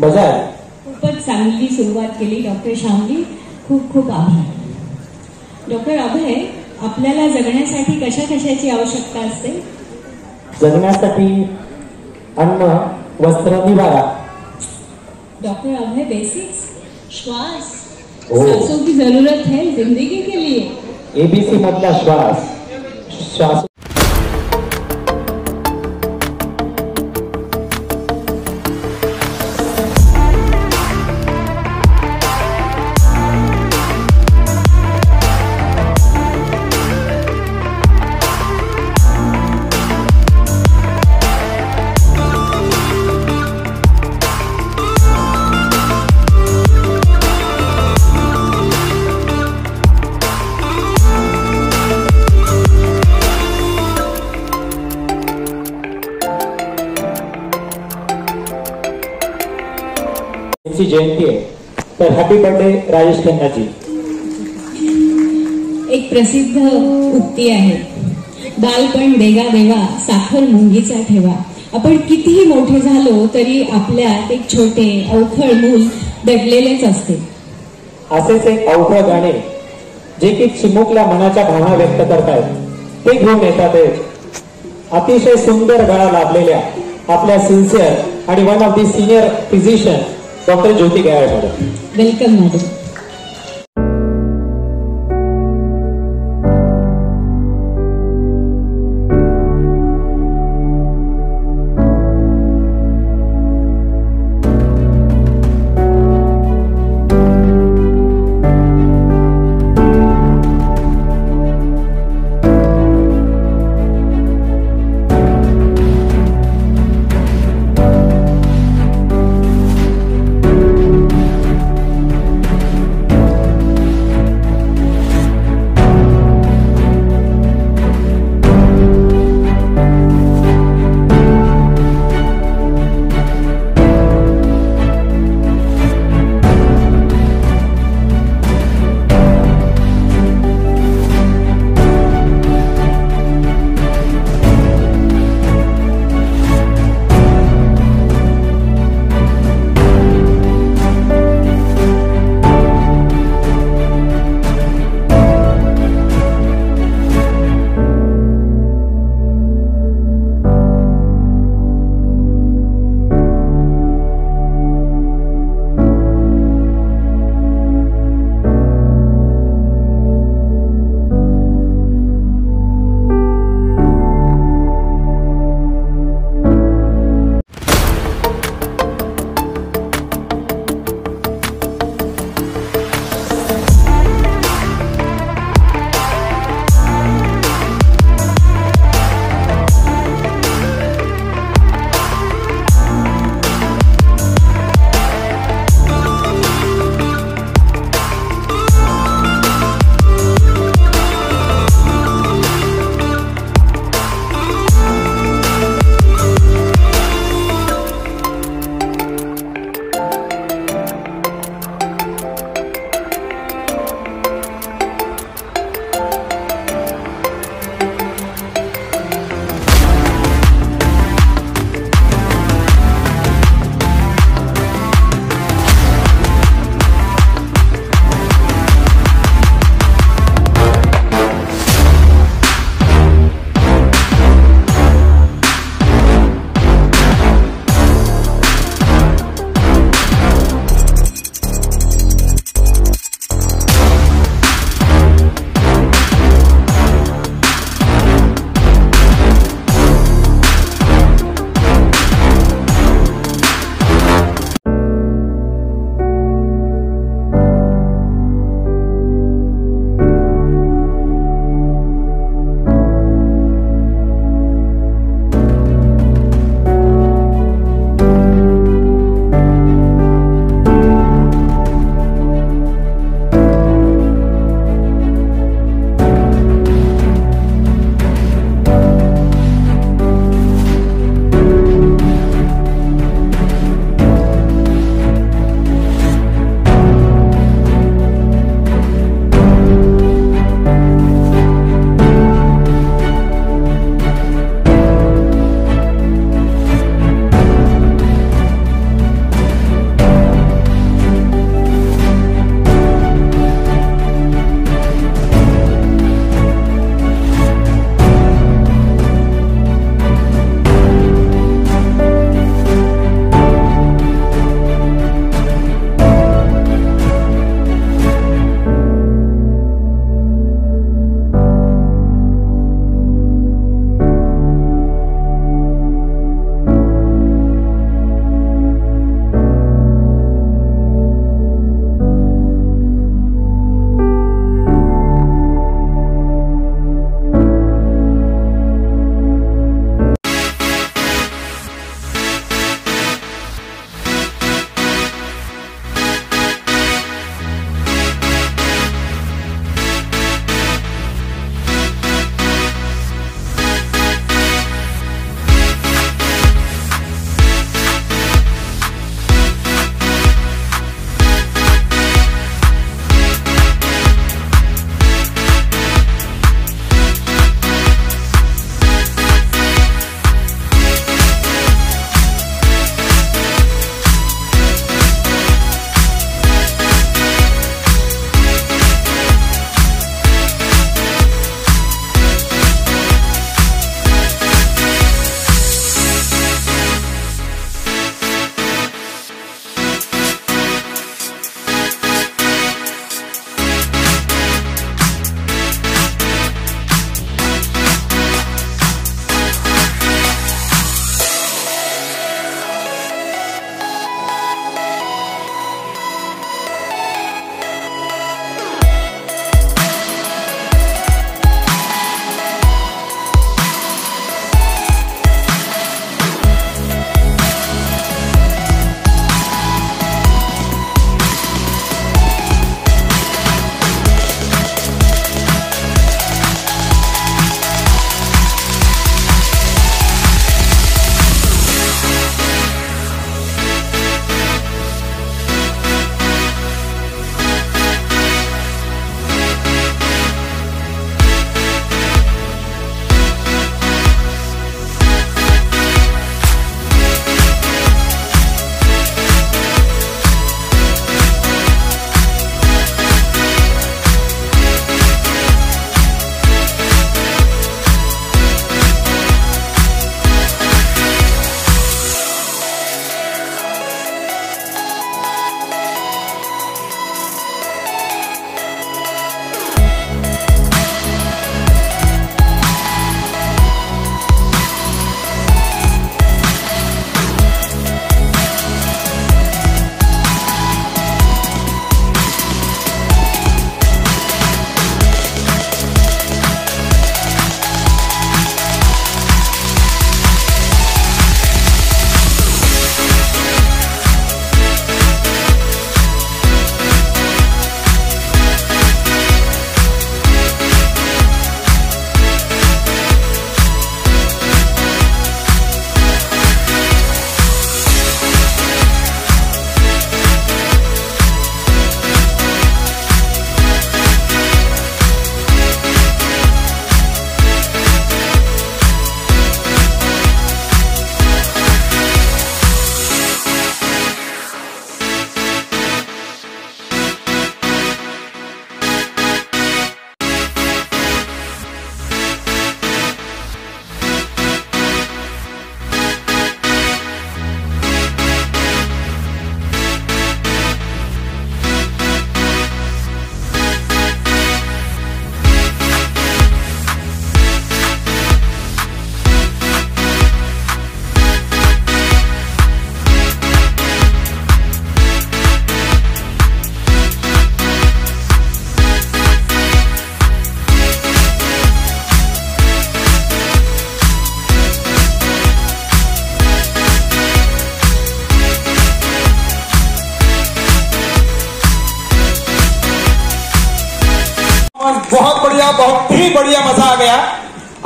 बजाज खूपच चांगली सुरुवात केली डॉक्टर श्यामजी, खूप खूप आभार। डॉक्टर अभय, आपल्याला जगण्यासाठी कशा कशाची आवश्यकता असते? जगण्यासाठी अन्न, वस्त्र, निवारा। डॉक्टर अभय, बेसिक्स श्वास, सांसों की जरूरत है जिंदगी के लिए। एबीसी मधला श्वास, श्वास। जयंती आहे, तर हॅपी बर्थडे राजेश खन्ना जी। एक प्रसिद्ध उक्ती आहे, बालपण देगा देवा, साखर मुंगीचा ठेवा। आपण कितीही मोठे झालो तरी आपल्यात एक छोटे अवखळ मूल दडलेलेच असते। असेच एक अवघड गाणे जे की चिमुकल्या मनाच्या भावना व्यक्त करतायत, ते घेऊन येतात अतिशय सुंदर गळा लाभलेल्या आपल्या सिन्सिअर आणि one of the senior physician doctor Jyoti guide madam. Welcome madam.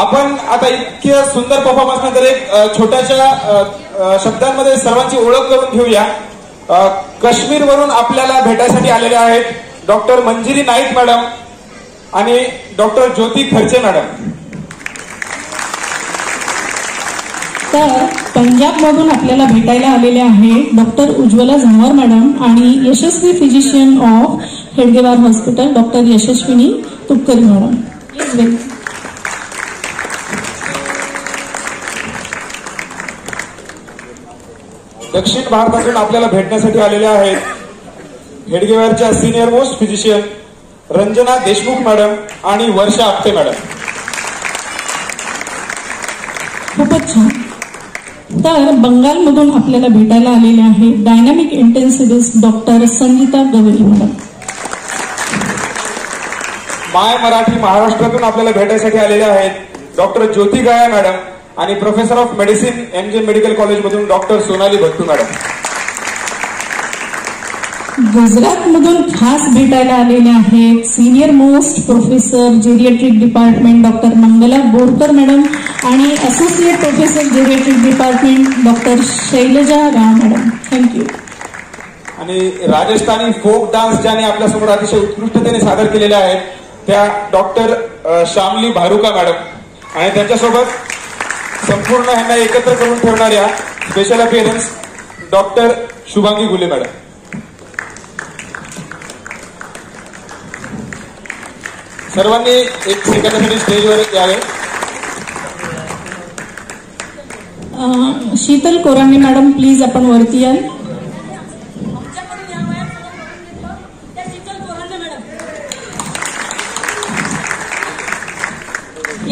आपण आता इतक्या सुंदर परफॉर्मन्स नंतर एक छोट्याशा शब्दांमध्ये सर्वांची ओळख करून घेऊया. काश्मीर वरून आपल्याला भेटायसाठी आलेले आहेत डॉक्टर मंजिरी नाईक मॅडम आणि डॉक्टर ज्योती खर्चे मॅडम. तर पंजाबमधून आपल्याला भेटायला आलेले आहेत डॉक्टर उज्ज्वला झावर मॅडम आणि यशस्वी physician of Hedgewar hospital doctor Yashaswini Tupkari madam. Please welcome. दक्षिण भारतातून आपल्याला भेटण्यासाठी आलेल्या आहेत हेडगेवारच्या senior most physician Ranjana Deshmukh madam आणि वर्षा आपटे मॅडम. खूपच छान. तर बंगालमधून आपल्याला भेटायला आलेले आहेत dynamic intensivist doctor Sangeeta Gawali madam. My Marathi महाराष्ट्रातून आपल्याला भेटायसाठी आलेले आहेत डॉक्टर ज्योती गाया मॅडम आणि professor of medicine MG medical college मधून डॉक्टर सोनाली भट्टू मॅडम. गुजरातमधून खास भेटायला आलेले आहेत senior most professor geriatric department doctor Mangala Borkar madam आणि associate professor geriatric department doctor Shailaja Rao madam. Thank you. आणि राजस्थानी फोक डान्स ज्याने आपल्यासमोर अतिशय उत्कृष्टतेने सादर केलेल्या आहेत त्या डॉक्टर श्यामली भारुका मॅडम आणि त्यांच्यासोबत संपूर्ण ह्यांना एकत्र करून ठेवणाऱ्या स्पेशल अपिअरन्स डॉक्टर शुभांगी गुले मॅडम. सर्वांनी एक सेकंदासाठी स्टेजवर यावे. शीतल कोरांगे मॅडम प्लीज आपण वरती याल.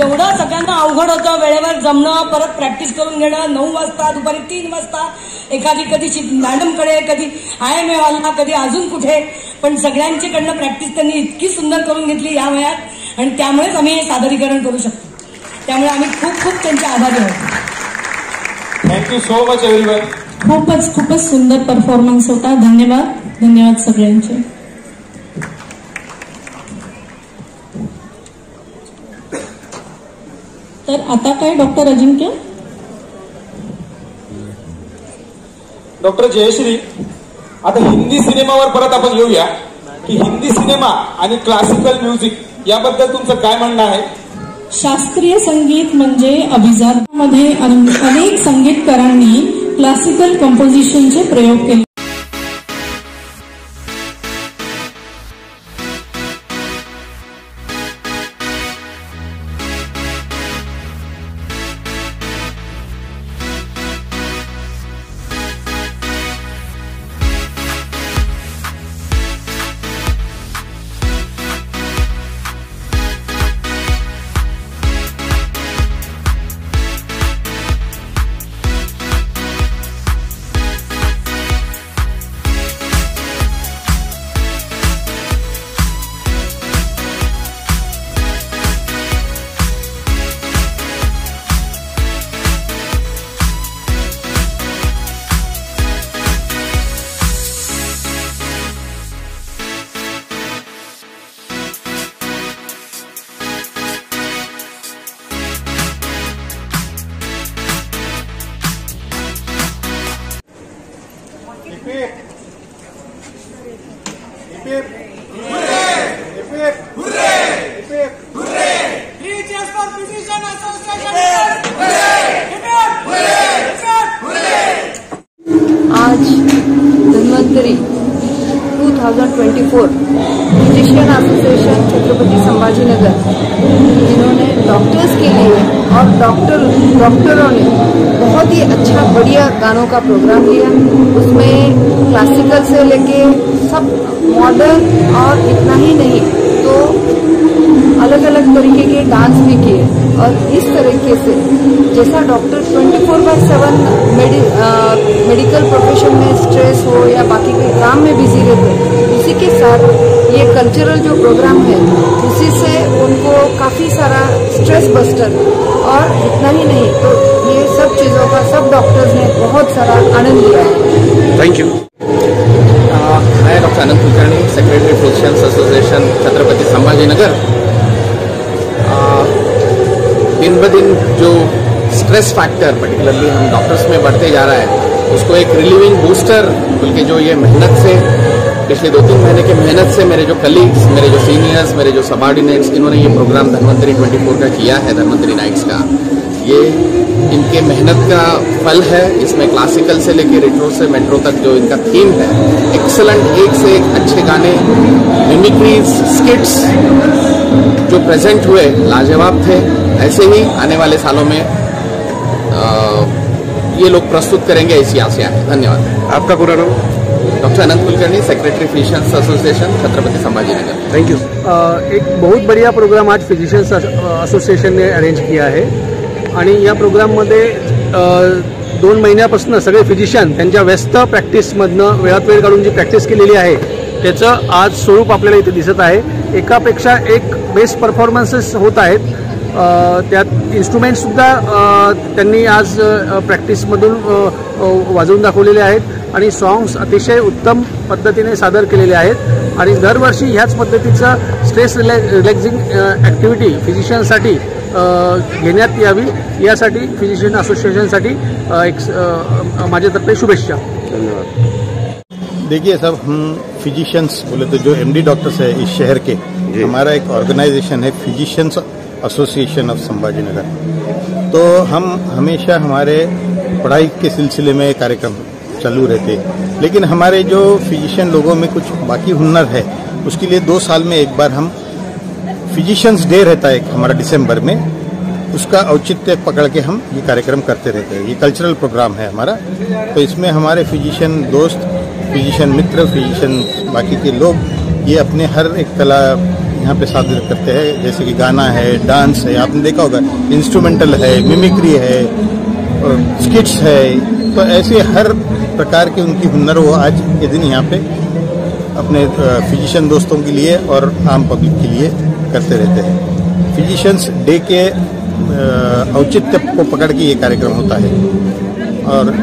एवढं सगळ्यांना अवघड होतं वेळेवर जमणं परत प्रॅक्टिस करून घेणं 9 वाजता दुपारी 3 वाजता एखादी कधी मॅडमकडे कधी IMA वाला कधी अजून कुठे पण सगळ्यांच्याकडनं प्रॅक्टिस त्यांनी इतकी सुंदर करून घेतली या वयात आणि त्यामुळेच आम्ही हे सादरीकरण करू शकतो. त्यामुळे आम्ही खूप खूप त्यांचे आभारी आहोत. Thank you so much everyone. खूपच सुंदर परफॉर्मन्स होता. धन्यवाद सगळ्यांचे. तर आता काय डॉक्टर अजिंक्य. डॉक्टर जयश्री, आता हिंदी सिनेमावर परत आपण येऊया की हिंदी सिनेमा आणि क्लासिकल म्युझिक याबद्दल तुमचं काय म्हणणं आहे. शास्त्रीय संगीत म्हणजे अभिजात मध्ये अनेक संगीतकारांनी क्लासिकल कंपोजिशनचे प्रयोग केले. आज धन्वंतरी 2024 फिजिशियन एसोसिएशन छत्रपति संभाजीनगर जिन्होंने डॉक्टर्स के लिए और डॉक्टरों ने बहुत ही अच्छा बढ़िया गानों का प्रोग्राम लिया. उसमें क्लासिकल से लेके सब मॉडर्न और इतना ही नहीं तो अलग अलग तरीके के डांस भी किए और इस तरीके से जैसा डॉक्टर 24/7 मेडिकल प्रोफेशन में स्ट्रेस हो या बाकी के काम में बिजी रहते हैं, उसी के साथ ये कल्चरल जो प्रोग्राम है उसी से उनको काफ़ी सारा स्ट्रेस बस्टर और इतना ही नहीं तो ये सब चीज़ों का सब डॉक्टर्स ने बहुत सारा आनंद लिया है. Thank you. मैं doctor Anant Kulkarni, secretary physicians association Chhatrapati Sambhajinagar. दिन ब दिन जो स्ट्रेस फैक्टर पर्टिकुलरली हम डॉक्टर्स में बढ़ते जा रहा है, उसको एक रिलीविंग बूस्टर बल्कि जो ये मेहनत से पिछले 2-3 महीने के मेहनत से मेरे जो कलीग्स, मेरे जो सीनियर्स, मेरे जो सबॉर्डिनेट्स, इन्होंने ये प्रोग्राम धन्वंतरी 24 का किया है, धन्वंतरी नाइट्स का, ये इनके मेहनत का फल है। इसमें क्लासिकल से लेकर रेट्रो से मेट्रो तक जो इनका थीम है, एक्सेलेंट, एक से एक अच्छे गाने, मिमिक्रीज, स्किट्स जो प्रेजेंट हुए लाजवाब थे। ऐसे ही आने वाले सालों में ये लोग प्रस्तुत करेंगे, ऐसी आशा है। धन्यवाद। आपका पूरा नाम? Doctor Anant Kulkarni, secretary physicians association, Chhatrapati Sambhajinagar. Thank you. एक बहुत बढ़िया प्रोग्राम आज फिजिशियन्स असोसिएशन ने अरेंज किया आहे आणि या प्रोग्राममध्ये 2 महिन्यापासून सगळे फिजिशियन त्यांच्या व्यस्त प्रॅक्टिसमधनं वेळात वेळ काढून जी प्रॅक्टिस केलेली आहे त्याचं आज स्वरूप आपल्याला इथे दिसत आहे। एकापेक्षा एक बेस्ट परफॉर्मन्सेस होत आहेत। त्यात इन्स्ट्रुमेंटसुद्धा त्यांनी आज प्रॅक्टिसमधून वाजवून दाखवलेले आहेत आणि सॉंग्स अतिशय उत्तम पद्धतीने सादर केलेले आहेत आणि दरवर्षी ह्याच पद्धतीचं स्ट्रेस रिलॅक्सिंग ॲक्टिव्हिटी फिजिशियनसाठी घेण्यात यावी, यासाठी फिजिशियन असोसिएशनसाठी माझ्यातर्फे शुभेच्छा। धन्यवाद। देखिए सब हम फिजिशियंस बोले तो जो एमडी डॉक्टर्स है इस शहर के, हमारा एक ऑर्गेनाइजेशन है फिजिशियंस एसोसिएशन ऑफ संभाजीनगर। तो हम हमेशा हमारे पढ़ाई के सिलसिले में कार्यक्रम चालू रहते, लेकिन हमारे जो फिजिशियन लोगों में कुछ बाकी हुनर है उसके लिए 2 साल में एक बार हम फिजिशियंस डे रहता है हमारा दिसंबर में, उसका औचित्य पकड़ के हम ये कार्यक्रम करते रहते हैं। ये कल्चरल प्रोग्राम है हमारा, तो इसमें हमारे फिजिशियन दोस्त, फिजिशियन मित्र, फिजिशियन बाकी के लोग ये अपने हर एक कला यहाँ पे सादर करते हैं, जैसे कि गाना है, डांस है, आपने देखा होगा, इंस्ट्रूमेंटल है, मिमिक्री है, स्किट्स है, तो ऐसे हर प्रकार के उनकी हुनर वो आज के दिन यहाँ पे अपने फिजिशियन दोस्तों के लिए और आम पब्लिक के लिए करते रहते हैं। फिजिशियंस डे के औचित्य को पकड़ के ये कार्यक्रम होता है और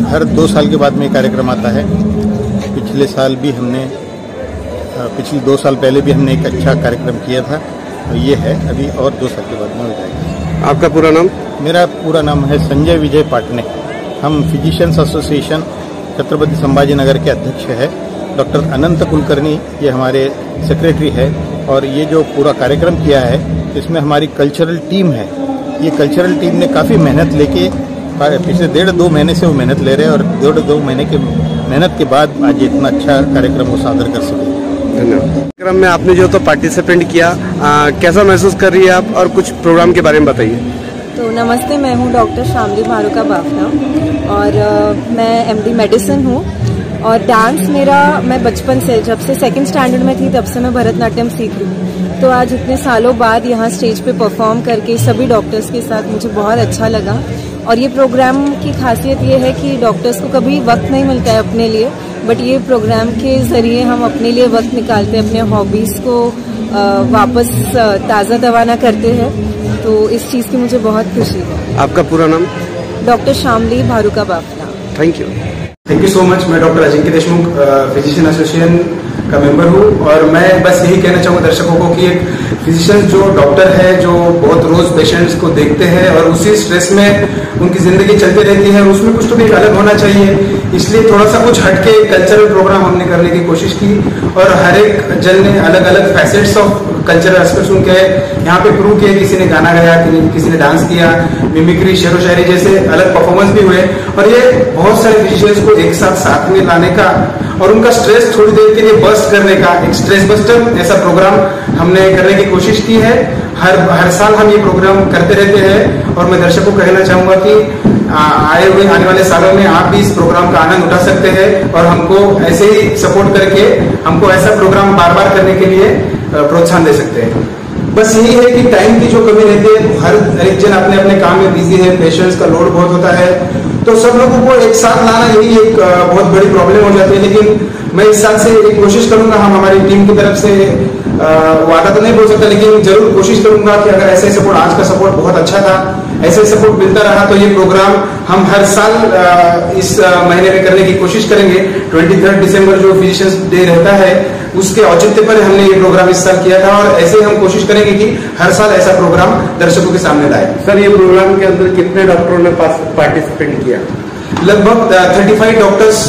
हर 2 साल के बाद में ये कार्यक्रम आता है। पिछले साल भी हमने, पिछले 2 साल पहले भी हमने एक अच्छा कार्यक्रम किया था और ये है अभी और 2 साल के बाद में हो जाएगा। आपका पूरा नाम? मेरा पूरा नाम है संजय विजय पाटने। हम फिजिशियंस एसोसिएशन छत्रपति संभाजीनगर के अध्यक्ष है। डॉक्टर अनंत कुलकर्णी ये हमारे सेक्रेटरी है और ये जो पूरा कार्यक्रम किया है इसमें हमारी कल्चरल टीम है। ये कल्चरल टीम ने काफ़ी मेहनत लेके पिछले 1.5-2 महीने से वो मेहनत ले रहे हैं और 1.5-2 महीने के मेहनत के बाद आज इतना अच्छा कार्यक्रम वो सादर कर सके। धन्यवाद। कार्यक्रम में आपने जो तो पार्टिसिपेंट किया, कैसा महसूस कर रही है आप, और कुछ प्रोग्राम के बारे में बताइए। तो नमस्ते, मैं हूँ डॉक्टर शामली भारुका बाफना और मैं एमडी मेडिसिन हूँ और डांस मेरा, मैं बचपन से, जब से 2nd स्टैंडर्ड में थी तब से मैं भरतनाट्यम सीख रही हूँ। तो आज इतने सालों बाद यहाँ स्टेज पे परफॉर्म करके सभी डॉक्टर्स के साथ मुझे बहुत अच्छा लगा। और ये प्रोग्राम की खासियत ये है कि डॉक्टर्स को कभी वक्त नहीं मिलता है अपने लिए, बट ये प्रोग्राम के ज़रिए हम अपने लिए वक्त निकालते हैं, अपने हॉबीज़ को वापस ताज़ा तवाना करते हैं। तो इस चीज़ की मुझे बहुत खुशी है। आपका पूरा नाम? Doctor Shamli Bharuka Bafna. Thank you. Thank you so much. मैं doctor Ajinkya Deshmukh physician association का मेंबर हूँ और मैं बस यही कहना चाहूँगा दर्शकों को कि एक फिजिशियन जो डॉक्टर है, जो बहुत रोज पेशेंट्स को देखते हैं और उसी स्ट्रेस में उनकी जिंदगी चलती रहती है, उसमें कुछ तो भी अलग होना चाहिए। इसलिए थोड़ा सा कुछ हटके कल्चरल प्रोग्राम हमने करने की कोशिश की और हर एक जन ने अलग अलग फैसेट्स ऑफ कल्चरल एस्पेक्ट्स उनके यहाँ पे प्रूव किए। किसी ने गाना गाया, किसी ने डांस किया, मिमिक्री, शेरो शायरी जैसे अलग परफॉर्मेंस भी हुए और ये बहुत सारे फिजिशियंस को एक साथ में लाने का और उनका स्ट्रेस थोड़ी देर के लिए बस्ट करने का एक स्ट्रेस बस्टर ऐसा प्रोग्राम हमने करने की कोशिश की है। हर साल हम ये प्रोग्राम करते रहते हैं और मैं दर्शकों को कहना चाहूंगा कि आने वाले सालों में आप भी इस प्रोग्राम का आनंद उठा सकते हैं और हमको ऐसे ही सपोर्ट करके हमको ऐसा प्रोग्राम बार बार करने के लिए प्रोत्साहन दे सकते हैं। बस यही है कि टाइम की जो कमी रहती है, हर एक जन अपने अपने काम में बिजी है, पेशेंट्स का लोड बहुत होता है, तो सब लोगों को एक साथ लाना यही एक बहुत बड़ी प्रॉब्लम हो जाती है। लेकिन मैं इस साल से एक कोशिश करूंगा, हम हमारी टीम की तरफ से वादा तो नहीं बोल सकता, लेकिन जरूर कोशिश करूंगा कि अगर ऐसे सपोर्ट, आज का सपोर्ट बहुत अच्छा था, ऐसे सपोर्ट मिलता रहा तो ये प्रोग्राम हम हर साल इस महीने में करने की कोशिश करेंगे। 23 दिसंबर जो फिजिशियंस डे रहता है उसके औचित्य पर हमने ये प्रोग्राम इस साल किया था और ऐसे हम कोशिश करेंगे कि हर साल ऐसा प्रोग्राम दर्शकों के सामने लाए। सर, ये प्रोग्राम के अंदर कितने डॉक्टरों ने पार्टिसिपेट किया? लगभग 35 डॉक्टर्स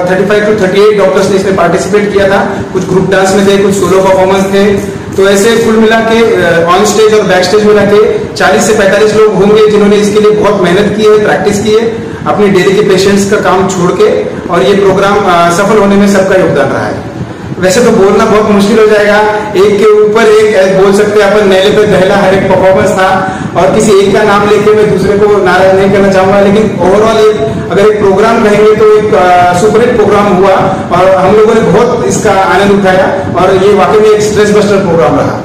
35 to 38 डॉक्टर्स ने इसमें पार्टिसिपेट किया था। कुछ ग्रुप डांस में थे, कुछ सोलो परफॉर्मेंस थे, तो ऐसे कुल मिला के ऑन स्टेज और बैक स्टेज मिला के 40 से 45 लोग होंगे जिन्होंने इसके लिए बहुत मेहनत की है, प्रैक्टिस की है, अपनी डेली के पेशेंट्स का काम छोड़ के, और ये प्रोग्राम सफल होने में सबका योगदान रहा है। वैसे तो बोलना बहुत मुश्किल हो जाएगा, एक के ऊपर एक बोल सकते हैं अपन, नैले पे दहला हर एक परफॉर्मेंस था और किसी एक का नाम लेके मैं दूसरे को नाराज नहीं करना चाहूंगा, लेकिन ओवरऑल अगर एक प्रोग्राम कहेंगे तो एक सुपरहिट प्रोग्राम हुआ और हम लोगों ने बहुत इसका आनंद उठाया और ये वाकई में एक स्ट्रेस बस्टर प्रोग्राम रहा।